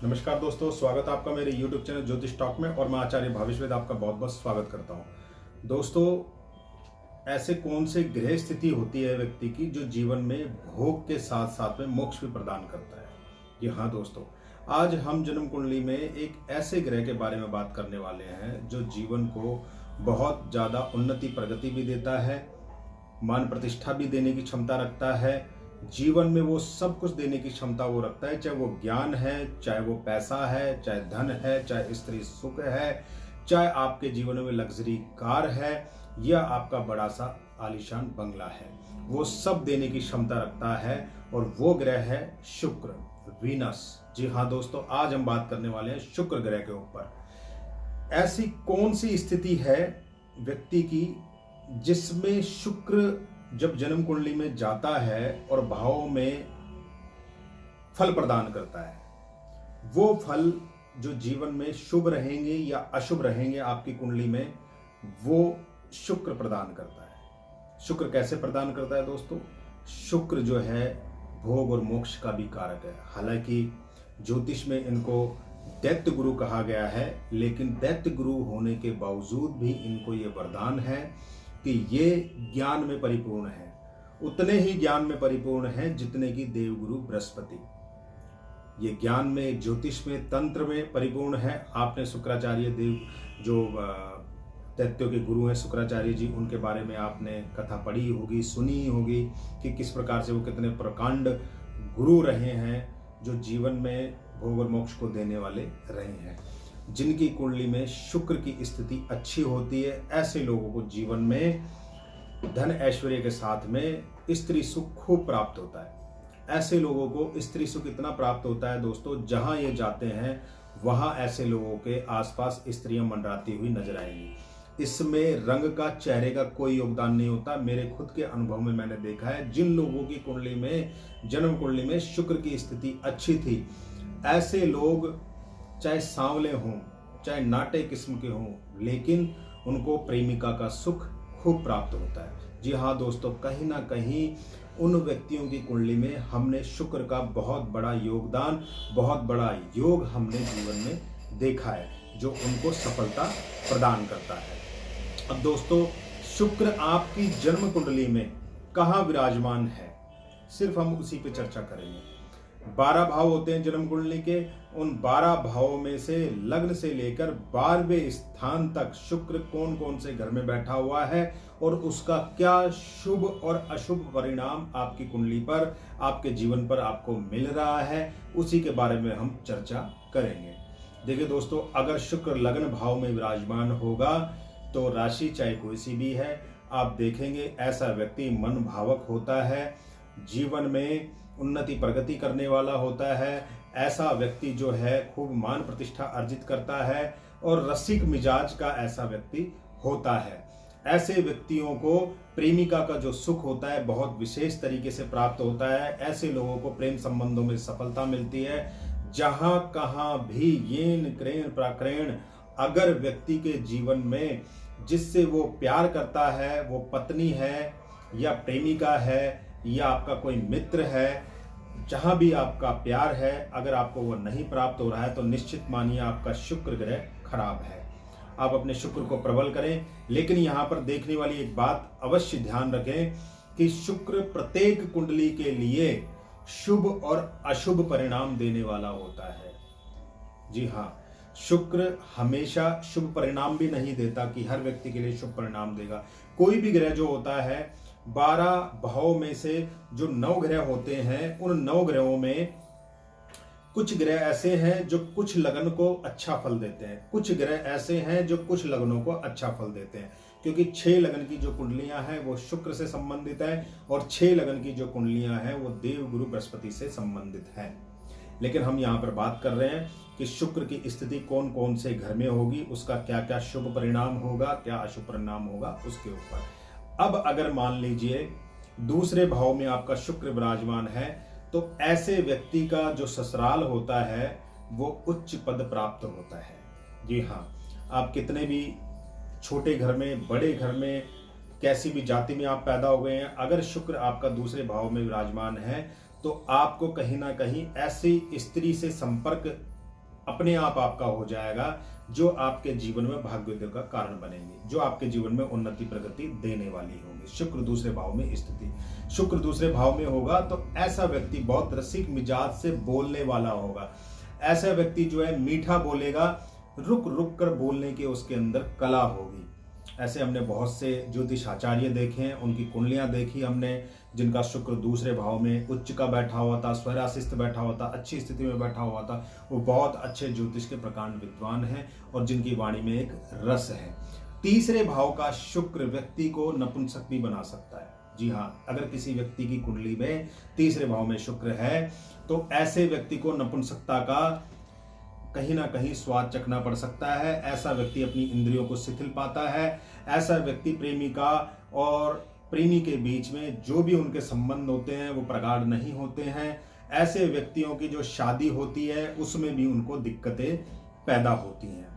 नमस्कार दोस्तों, स्वागत है आपका मेरे YouTube चैनल ज्योतिष टॉक में। और मैं आचार्य भावेश वेद आपका बहुत बहुत स्वागत करता हूं। दोस्तों, ऐसे कौन से ग्रह स्थिति होती है व्यक्ति की जो जीवन में भोग के साथ साथ में मोक्ष भी प्रदान करता है। जी हाँ दोस्तों, आज हम जन्म कुंडली में एक ऐसे ग्रह के बारे में बात करने वाले हैं जो जीवन को बहुत ज़्यादा उन्नति प्रगति भी देता है, मान प्रतिष्ठा भी देने की क्षमता रखता है। जीवन में वो सब कुछ देने की क्षमता वो रखता है, चाहे वो ज्ञान है, चाहे वो पैसा है, चाहे धन है, चाहे स्त्री सुख है, चाहे आपके जीवन में लग्जरी कार है या आपका बड़ा सा आलीशान बंगला है, वो सब देने की क्षमता रखता है। और वो ग्रह है शुक्र, वीनस। जी हाँ दोस्तों, आज हम बात करने वाले हैं शुक्र ग्रह के ऊपर। ऐसी कौन सी स्थिति है व्यक्ति की जिसमें शुक्र जब जन्म कुंडली में जाता है और भाव में फल प्रदान करता है, वो फल जो जीवन में शुभ रहेंगे या अशुभ रहेंगे आपकी कुंडली में, वो शुक्र प्रदान करता है। शुक्र कैसे प्रदान करता है दोस्तों? शुक्र जो है भोग और मोक्ष का भी कारक है। हालांकि ज्योतिष में इनको दैत्य गुरु कहा गया है, लेकिन दैत्य गुरु होने के बावजूद भी इनको ये वरदान है कि ये ज्ञान में परिपूर्ण है, उतने ही ज्ञान में परिपूर्ण है जितने की देवगुरु बृहस्पति। ये ज्ञान में, ज्योतिष में, तंत्र में परिपूर्ण है। आपने शुक्राचार्य देव जो दैत्यों के गुरु हैं शुक्राचार्य जी, उनके बारे में आपने कथा पढ़ी होगी, सुनी होगी कि किस प्रकार से वो कितने प्रकांड गुरु रहे हैं जो जीवन में भोग और मोक्ष को देने वाले रहे हैं। जिनकी कुंडली में शुक्र की स्थिति अच्छी होती है, ऐसे लोगों को जीवन में धन ऐश्वर्य के साथ में स्त्री सुख खूब प्राप्त होता है। ऐसे लोगों को स्त्री सुख इतना प्राप्त होता है दोस्तों, जहां ये जाते हैं वहां ऐसे लोगों के आसपास स्त्रियां मंडराती हुई नजर आएंगी। इसमें रंग का, चेहरे का कोई योगदान नहीं होता। मेरे खुद के अनुभव में मैंने देखा है, जिन लोगों की कुंडली में, जन्म कुंडली में शुक्र की स्थिति अच्छी थी, ऐसे लोग चाहे सांवले हों, चाहे नाटे किस्म के हों, लेकिन उनको प्रेमिका का सुख खूब प्राप्त होता है। जी हाँ दोस्तों, कहीं ना कहीं उन व्यक्तियों की कुंडली में हमने शुक्र का बहुत बड़ा योगदान, बहुत बड़ा योग हमने जीवन में देखा है, जो उनको सफलता प्रदान करता है। अब दोस्तों, शुक्र आपकी जन्म कुंडली में कहाँ विराजमान है, सिर्फ हम उसी पे चर्चा करेंगे। 12 भाव होते हैं जन्म कुंडली के। उन 12 भावों में से लग्न से लेकर 12वें स्थान तक शुक्र कौन कौन से घर में बैठा हुआ है और उसका क्या शुभ और अशुभ परिणाम आपकी कुंडली पर, आपके जीवन पर आपको मिल रहा है, उसी के बारे में हम चर्चा करेंगे। देखिए दोस्तों, अगर शुक्र लग्न भाव में विराजमान होगा तो राशि चाहे कोई सी भी है, आप देखेंगे ऐसा व्यक्ति मन भावक होता है, जीवन में उन्नति प्रगति करने वाला होता है। ऐसा व्यक्ति जो है खूब मान प्रतिष्ठा अर्जित करता है और रसिक मिजाज का ऐसा व्यक्ति होता है। ऐसे व्यक्तियों को प्रेमिका का जो सुख होता है बहुत विशेष तरीके से प्राप्त होता है। ऐसे लोगों को प्रेम संबंधों में सफलता मिलती है। जहां कहां भी येन क्रेन प्राक्रेण अगर व्यक्ति के जीवन में जिससे वो प्यार करता है, वो पत्नी है या प्रेमिका है या आपका कोई मित्र है, जहां भी आपका प्यार है, अगर आपको वो नहीं प्राप्त हो रहा है तो निश्चित मानिए आपका शुक्र ग्रह खराब है। आप अपने शुक्र को प्रबल करें। लेकिन यहां पर देखने वाली एक बात अवश्य ध्यान रखें कि शुक्र प्रत्येक कुंडली के लिए शुभ और अशुभ परिणाम देने वाला होता है। जी हाँ, शुक्र हमेशा शुभ परिणाम भी नहीं देता कि हर व्यक्ति के लिए शुभ परिणाम देगा। कोई भी ग्रह जो होता है, 12 भावों में से जो 9 ग्रह होते हैं, उन 9 ग्रहों में कुछ ग्रह ऐसे हैं जो कुछ लगन को अच्छा फल देते हैं, कुछ ग्रह ऐसे हैं जो कुछ लगनों को अच्छा फल देते हैं। क्योंकि 6 लगन की जो कुंडलियां हैं वो शुक्र से संबंधित है और 6 लगन की जो कुंडलियां हैं वो देवगुरु बृहस्पति से संबंधित है। लेकिन हम यहाँ पर बात कर रहे हैं कि शुक्र की स्थिति कौन कौन से घर में होगी, उसका क्या क्या शुभ परिणाम होगा, क्या अशुभ परिणाम होगा, उसके ऊपर। अब अगर मान लीजिए दूसरे भाव में आपका शुक्र विराजमान है, तो ऐसे व्यक्ति का जो ससुराल होता है वो उच्च पद प्राप्त होता है। जी हाँ, आप कितने भी छोटे घर में, बड़े घर में, कैसी भी जाति में आप पैदा हो गए हैं, अगर शुक्र आपका दूसरे भाव में विराजमान है तो आपको कहीं ना कहीं ऐसी स्त्री से संपर्क अपने आप आपका हो जाएगा, जो आपके जीवन में भाग्योदय का कारण बनेंगे, जो आपके जीवन में उन्नति प्रगति देने वाली होगी। शुक्र दूसरे भाव में स्थिति, शुक्र दूसरे भाव में होगा तो ऐसा व्यक्ति बहुत रसिक मिजाज से बोलने वाला होगा। ऐसा व्यक्ति जो है मीठा बोलेगा, रुक रुक कर बोलने की उसके अंदर कला होगी। ऐसे हमने बहुत से ज्योतिष आचार्य देखे हैं, उनकी कुंडलियां देखी हमने, जिनका शुक्र दूसरे भाव में उच्च का बैठा हुआ था, स्वराशिस्त बैठा हुआ था, अच्छी स्थिति में बैठा हुआ था, वो बहुत अच्छे ज्योतिष के प्रकांड विद्वान हैं और जिनकी वाणी में एक रस है। तीसरे भाव का शुक्र व्यक्ति को नपुंसक भी बना सकता है। जी हाँ, अगर किसी व्यक्ति की कुंडली में तीसरे भाव में शुक्र है तो ऐसे व्यक्ति को नपुंसकता का कहीं ना कहीं स्वाद चखना पड़ सकता है। ऐसा व्यक्ति अपनी इंद्रियों को शिथिल पाता है। ऐसा व्यक्ति प्रेमिका और प्रेमी के बीच में जो भी उनके संबंध होते हैं वो प्रगाढ़ नहीं होते हैं। ऐसे व्यक्तियों की जो शादी होती है उसमें भी उनको दिक्कतें पैदा होती हैं।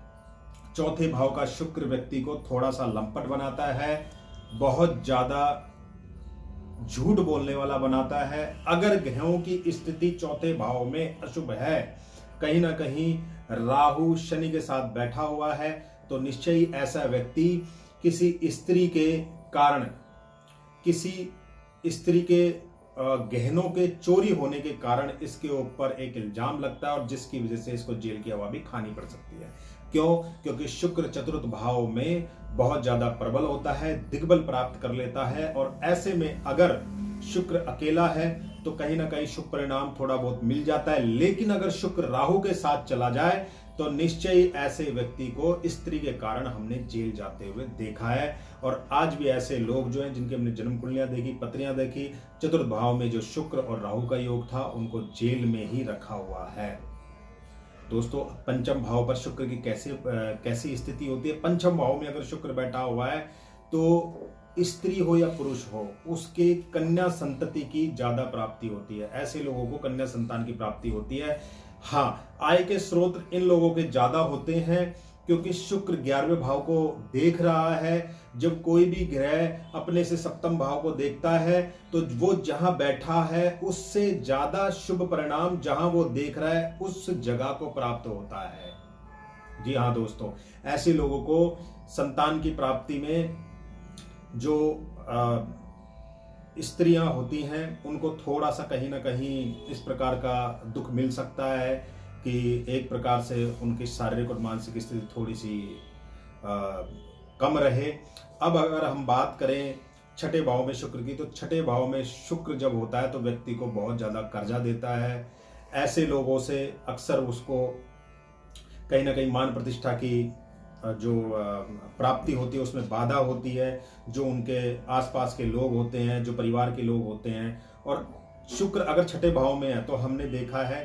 चौथे भाव का शुक्र व्यक्ति को थोड़ा सा लंपट बनाता है, बहुत ज्यादा झूठ बोलने वाला बनाता है। अगर ग्रहों की स्थिति चौथे भाव में अशुभ है, कहीं ना कहीं राहु शनि के साथ बैठा हुआ है, तो निश्चय ही ऐसा व्यक्ति किसी स्त्री के कारण, किसी स्त्री के गहनों के चोरी होने के कारण इसके ऊपर एक इल्जाम लगता है और जिसकी वजह से इसको जेल की हवा भी खानी पड़ सकती है। क्यों? क्योंकि शुक्र चतुर्थ भाव में बहुत ज्यादा प्रबल होता है, दिग्बल प्राप्त कर लेता है और ऐसे में अगर शुक्र अकेला है तो कहीं ना कहीं शुभ परिणाम थोड़ा बहुत मिल जाता है। लेकिन अगर शुक्र राहु के साथ चला जाए तो निश्चय ही ऐसे व्यक्ति को स्त्री के कारण हमने जेल जाते हुए देखा है। और आज भी ऐसे लोग जो हैं, जिनके हमने जन्म कुंडलियां देखी, पत्रियां देखी, चतुर्थ भाव में जो शुक्र और राहु का योग था उनको जेल में ही रखा हुआ है। दोस्तों, पंचम भाव पर शुक्र की कैसी स्थिति होती है? पंचम भाव में अगर शुक्र बैठा हुआ है तो स्त्री हो या पुरुष हो, उसके कन्या संतति की ज्यादा प्राप्ति होती है। ऐसे लोगों को कन्या संतान की प्राप्ति होती है। हाँ, आय के स्रोत इन लोगों के ज्यादा होते हैं क्योंकि शुक्र 11वें भाव को देख रहा है। जब कोई भी ग्रह अपने से सप्तम भाव को देखता है तो वो जहां बैठा है उससे ज्यादा शुभ परिणाम जहां वो देख रहा है उस जगह को प्राप्त होता है। जी हाँ दोस्तों, ऐसे लोगों को संतान की प्राप्ति में जो स्त्रियां होती हैं उनको थोड़ा सा कहीं ना कहीं इस प्रकार का दुख मिल सकता है कि एक प्रकार से उनकी शारीरिक और मानसिक स्थिति थोड़ी सी कम रहे। अब अगर हम बात करें छठे भाव में शुक्र की, तो छठे भाव में शुक्र जब होता है तो व्यक्ति को बहुत ज़्यादा कर्जा देता है। ऐसे लोगों से अक्सर उसको कहीं ना कहीं मान प्रतिष्ठा की जो प्राप्ति होती है उसमें बाधा होती है। जो उनके आसपास के लोग होते हैं, जो परिवार के लोग होते हैं, और शुक्र अगर छठे भाव में है तो हमने देखा है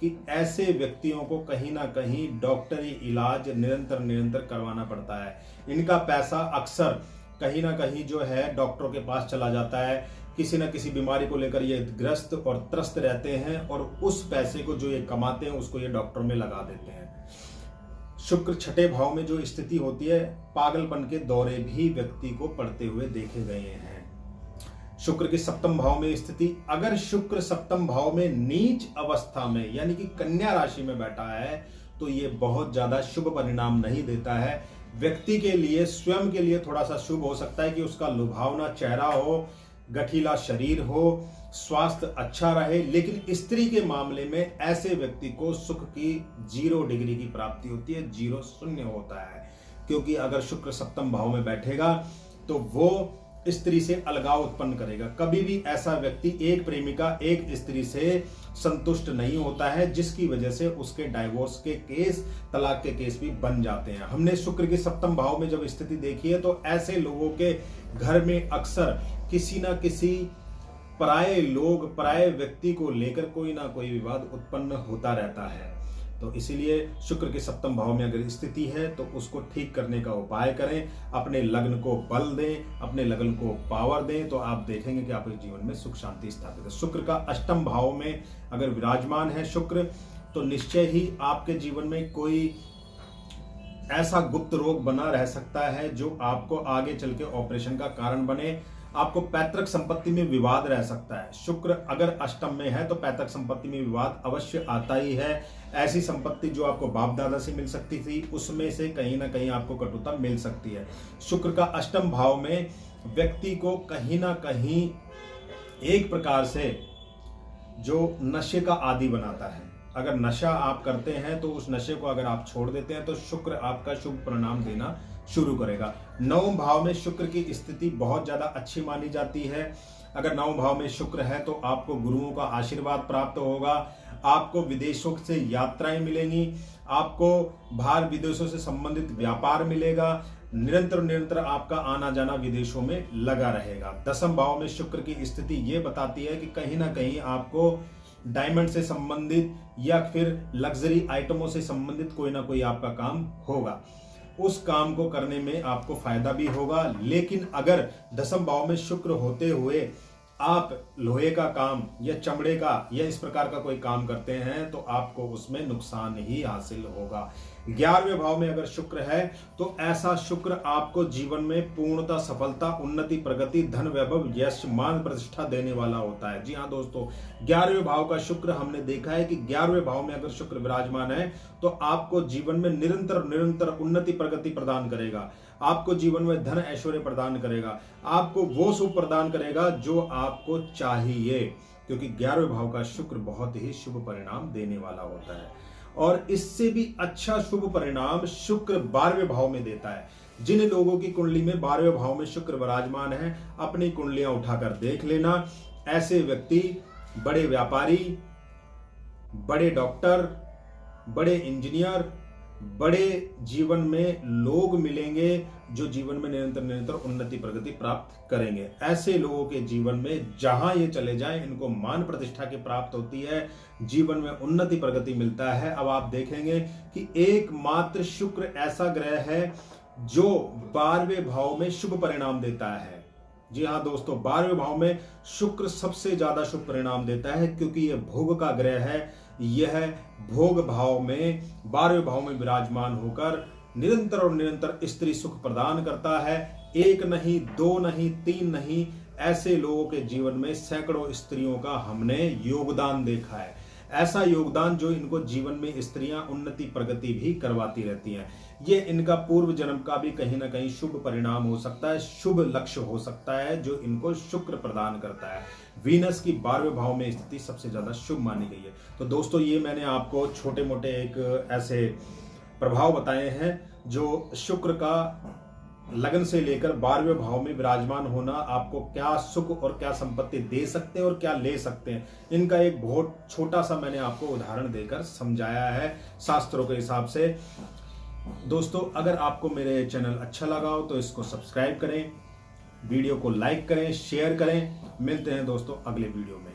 कि ऐसे व्यक्तियों को कहीं ना कहीं डॉक्टरी इलाज निरंतर करवाना पड़ता है। इनका पैसा अक्सर कहीं ना कहीं जो है डॉक्टरों के पास चला जाता है। किसी न किसी बीमारी को लेकर ये ग्रस्त और त्रस्त रहते हैं और उस पैसे को जो ये कमाते हैं उसको ये डॉक्टर में लगा देते हैं। शुक्र छठे भाव में जो स्थिति होती है, पागलपन के दौरे भी व्यक्ति को पड़ते हुए देखे गए हैं। शुक्र के सप्तम भाव में स्थिति, अगर शुक्र सप्तम भाव में नीच अवस्था में यानी कि कन्या राशि में बैठा है तो ये बहुत ज्यादा शुभ परिणाम नहीं देता है। व्यक्ति के लिए, स्वयं के लिए थोड़ा सा शुभ हो सकता है कि उसका लुभावना चेहरा हो, गठीला शरीर हो, स्वास्थ्य अच्छा रहे, लेकिन स्त्री के मामले में ऐसे व्यक्ति को सुख की 0 डिग्री की प्राप्ति होती है, 0 शून्य होता है। क्योंकि अगर शुक्र सप्तम भाव में बैठेगा तो वो स्त्री से अलगाव उत्पन्न करेगा। कभी भी ऐसा व्यक्ति, एक प्रेमिका एक स्त्री से संतुष्ट नहीं होता है, जिसकी वजह से उसके डाइवोर्स के केस, तलाक के केस भी बन जाते हैं। हमने शुक्र के सप्तम भाव में जब स्थिति देखी है तो ऐसे लोगों के घर में अक्सर किसी ना किसी पराये लोग, पराये व्यक्ति को लेकर कोई ना कोई विवाद उत्पन्न होता रहता है। तो इसीलिए शुक्र के सप्तम भाव में अगर स्थिति है तो उसको ठीक करने का उपाय करें, अपने लग्न को बल दें, अपने लग्न को पावर दें, तो आप देखेंगे कि आपके जीवन में सुख शांति स्थापित है। शुक्र का अष्टम भाव में अगर विराजमान है शुक्र, तो निश्चय ही आपके जीवन में कोई ऐसा गुप्त रोग बना रह सकता है जो आपको आगे चल के ऑपरेशन का कारण बने। आपको पैतृक संपत्ति में विवाद रह सकता है। शुक्र अगर अष्टम में है तो पैतृक संपत्ति में विवाद अवश्य आता ही है। ऐसी संपत्ति जो आपको बाप दादा से मिल सकती थी उसमें से कहीं ना कहीं आपको कटुता मिल सकती है। शुक्र का अष्टम भाव में व्यक्ति को कहीं ना कहीं एक प्रकार से जो नशे का आदी बनाता है। अगर नशा आप करते हैं तो उस नशे को अगर आप छोड़ देते हैं तो शुक्र आपका शुभ परिणाम देना शुरू करेगा। नवम भाव में शुक्र की स्थिति बहुत ज्यादा अच्छी मानी जाती है। अगर नवम भाव में शुक्र है तो आपको गुरुओं का आशीर्वाद प्राप्त होगा, आपको विदेशों से यात्राएं मिलेंगी, आपको बाहर विदेशों से संबंधित व्यापार मिलेगा, निरंतर आपका आना जाना विदेशों में लगा रहेगा। दसम भाव में शुक्र की स्थिति ये बताती है कि कहीं ना कहीं आपको डायमंड से संबंधित या फिर लग्जरी आइटमों से संबंधित कोई ना कोई आपका काम होगा। उस काम को करने में आपको फायदा भी होगा। लेकिन अगर दसम भाव में शुक्र होते हुए आप लोहे का काम या चमड़े का या इस प्रकार का कोई काम करते हैं तो आपको उसमें नुकसान ही हासिल होगा। 11वें भाव में अगर शुक्र है तो ऐसा शुक्र आपको जीवन में पूर्णता, सफलता, उन्नति, प्रगति, धन, वैभव, यश, मान, प्रतिष्ठा देने वाला होता है। जी हाँ दोस्तों, 11वें भाव का शुक्र हमने देखा है कि 11वें भाव में अगर शुक्र विराजमान है तो आपको जीवन में निरंतर उन्नति, प्रगति प्रदान करेगा। आपको जीवन में धन, ऐश्वर्य प्रदान करेगा, आपको वो सुख प्रदान करेगा जो आपको चाहिए, क्योंकि 11वें भाव का शुक्र बहुत ही शुभ परिणाम देने वाला होता है। और इससे भी अच्छा शुभ परिणाम शुक्र 12वें भाव में देता है। जिन लोगों की कुंडली में 12वें भाव में शुक्र विराजमान है, अपनी कुंडलियां उठाकर देख लेना। ऐसे व्यक्ति बड़े व्यापारी, बड़े डॉक्टर, बड़े इंजीनियर, बड़े जीवन में लोग मिलेंगे जो जीवन में निरंतर उन्नति, प्रगति प्राप्त करेंगे। ऐसे लोगों के जीवन में जहां ये चले जाएं इनको मान प्रतिष्ठा की प्राप्त होती है, जीवन में उन्नति, प्रगति मिलता है। अब आप देखेंगे कि एकमात्र शुक्र ऐसा ग्रह है जो 12वें भाव में शुभ परिणाम देता है। जी हाँ दोस्तों, 12वें भाव में शुक्र सबसे ज्यादा शुभ परिणाम देता है, क्योंकि यह भोग का ग्रह है। यह भोग भाव में 12वें भाव में विराजमान होकर निरंतर स्त्री सुख प्रदान करता है। एक नहीं, दो नहीं, तीन नहीं, ऐसे लोगों के जीवन में सैकड़ों स्त्रियों का हमने योगदान देखा है। ऐसा योगदान जो इनको जीवन में स्त्रियां उन्नति, प्रगति भी करवाती रहती हैं। ये इनका पूर्व जन्म का भी कहीं ना कहीं शुभ परिणाम हो सकता है, शुभ लक्ष्य हो सकता है जो इनको शुक्र प्रदान करता है। वीनस की 12वें भाव में स्थिति सबसे ज्यादा शुभ मानी गई है। तो दोस्तों, ये मैंने आपको छोटे मोटे एक ऐसे प्रभाव बताए हैं जो शुक्र का लगन से लेकर 12वें भाव में विराजमान होना आपको क्या सुख और क्या संपत्ति दे सकते हैं और क्या ले सकते हैं। इनका एक बहुत छोटा सा मैंने आपको उदाहरण देकर समझाया है शास्त्रों के हिसाब से। दोस्तों, अगर आपको मेरे चैनल अच्छा लगा हो तो इसको सब्सक्राइब करें, वीडियो को लाइक करें, शेयर करें। मिलते हैं दोस्तों अगले वीडियो में।